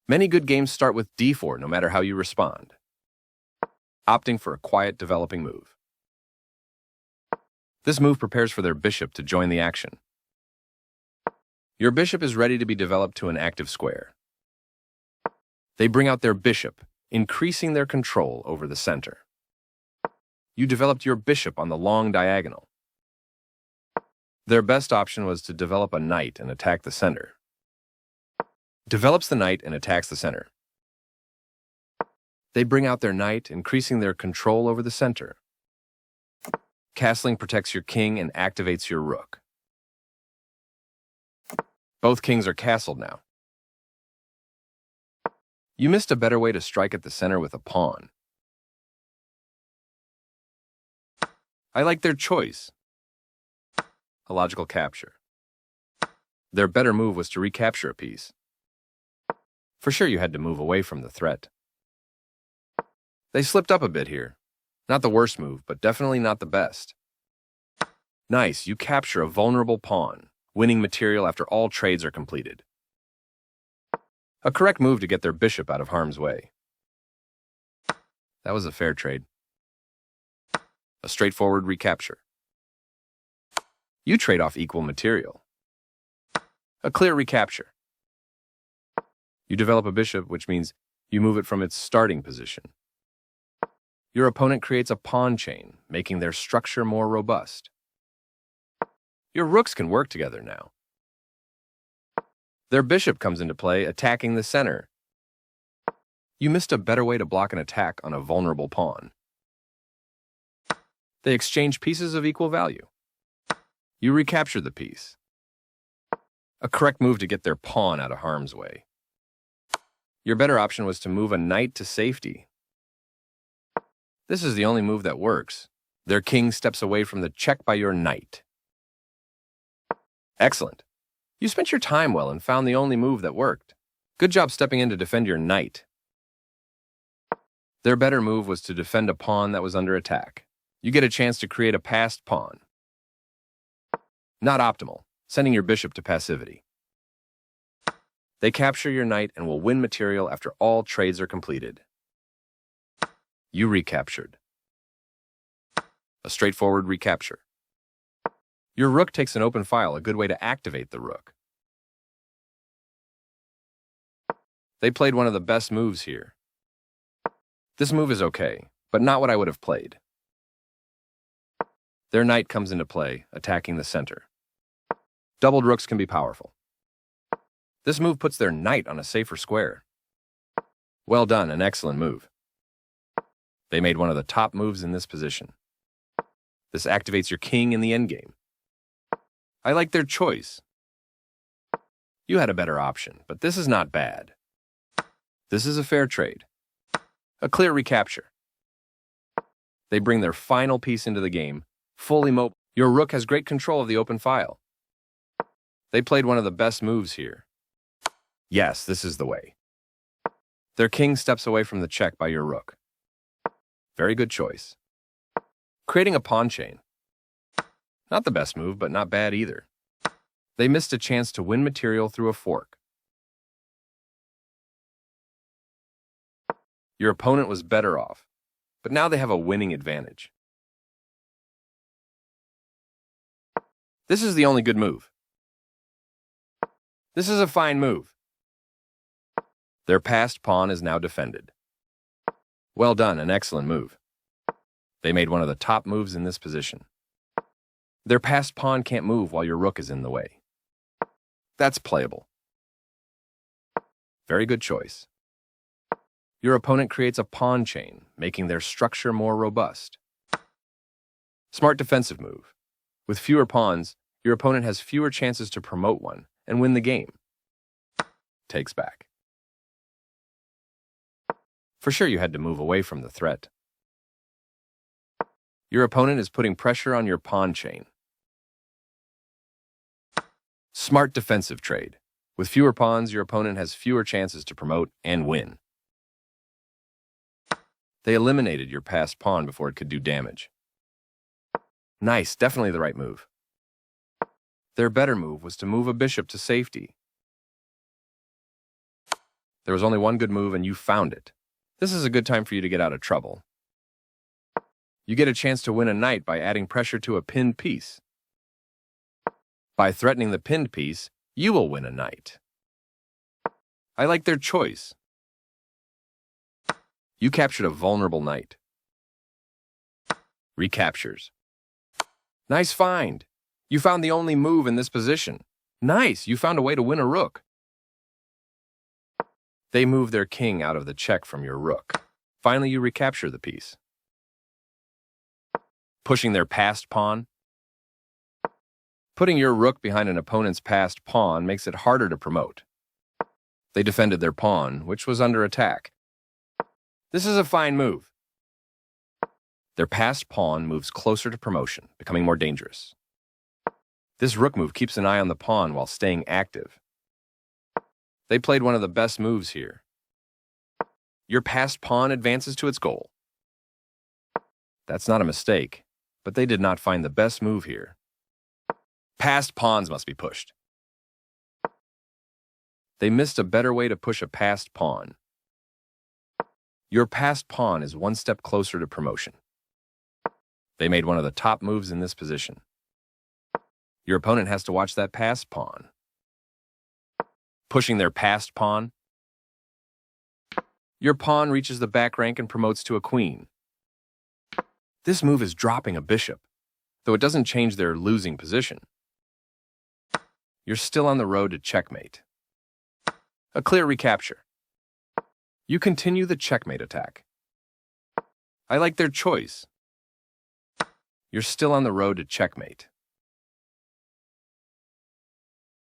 Many good games start with d4 no matter how you respond, opting for a quiet developing move. This move prepares for their bishop to join the action. Your bishop is ready to be developed to an active square. They bring out their bishop, increasing their control over the center. You developed your bishop on the long diagonal. Their best option was to develop a knight and attack the center. Develops the knight and attacks the center. They bring out their knight, increasing their control over the center. Castling protects your king and activates your rook. Both kings are castled now. You missed a better way to strike at the center with a pawn. I like their choice. A logical capture. Their better move was to recapture a piece. For sure you had to move away from the threat. They slipped up a bit here. Not the worst move, but definitely not the best. Nice, you capture a vulnerable pawn, winning material after all trades are completed. A correct move to get their bishop out of harm's way. That was a fair trade. A straightforward recapture. You trade off equal material. A clear recapture. You develop a bishop, which means you move it from its starting position. Your opponent creates a pawn chain, making their structure more robust. Your rooks can work together now. Their bishop comes into play, attacking the center. You missed a better way to block an attack on a vulnerable pawn. They exchange pieces of equal value. You recapture the piece. A correct move to get their pawn out of harm's way. Your better option was to move a knight to safety. This is the only move that works. Their king steps away from the check by your knight. Excellent. You spent your time well and found the only move that worked. Good job stepping in to defend your knight. Their better move was to defend a pawn that was under attack. You get a chance to create a passed pawn. Not optimal, sending your bishop to passivity. They capture your knight and will win material after all trades are completed. You recaptured. A straightforward recapture. Your rook takes an open file, a good way to activate the rook. They played one of the best moves here. This move is okay, but not what I would have played. Their knight comes into play, attacking the center. Doubled rooks can be powerful. This move puts their knight on a safer square. Well done, an excellent move. They made one of the top moves in this position. This activates your king in the endgame. I like their choice. You had a better option, but this is not bad. This is a fair trade. A clear recapture. They bring their final piece into the game, fully mobile. Your rook has great control of the open file. They played one of the best moves here. Yes, this is the way. Their king steps away from the check by your rook. Very good choice. Creating a pawn chain. Not the best move, but not bad either. They missed a chance to win material through a fork. Your opponent was better off, but now they have a winning advantage. This is the only good move. This is a fine move. Their passed pawn is now defended. Well done, an excellent move. They made one of the top moves in this position. Their passed pawn can't move while your rook is in the way. That's playable. Very good choice. Your opponent creates a pawn chain, making their structure more robust. Smart defensive move. With fewer pawns, your opponent has fewer chances to promote one and win the game. Takes back. For sure you had to move away from the threat. Your opponent is putting pressure on your pawn chain. Smart defensive trade. With fewer pawns, your opponent has fewer chances to promote and win. They eliminated your passed pawn before it could do damage. Nice, definitely the right move. Their better move was to move a bishop to safety. There was only one good move and you found it. This is a good time for you to get out of trouble. You get a chance to win a knight by adding pressure to a pinned piece. By threatening the pinned piece, you will win a knight. I like their choice. You captured a vulnerable knight. Recaptures. Nice find. You found the only move in this position. Nice, you found a way to win a rook. They move their king out of the check from your rook. Finally, you recapture the piece. Pushing their passed pawn. Putting your rook behind an opponent's passed pawn makes it harder to promote. They defended their pawn, which was under attack. This is a fine move. Their passed pawn moves closer to promotion, becoming more dangerous. This rook move keeps an eye on the pawn while staying active. They played one of the best moves here. Your passed pawn advances to its goal. That's not a mistake, but they did not find the best move here. Passed pawns must be pushed. They missed a better way to push a passed pawn. Your passed pawn is one step closer to promotion. They made one of the top moves in this position. Your opponent has to watch that passed pawn. Pushing their passed pawn. Your pawn reaches the back rank and promotes to a queen. This move is dropping a bishop, though it doesn't change their losing position. You're still on the road to checkmate. A clear recapture. You continue the checkmate attack. I like their choice. You're still on the road to checkmate.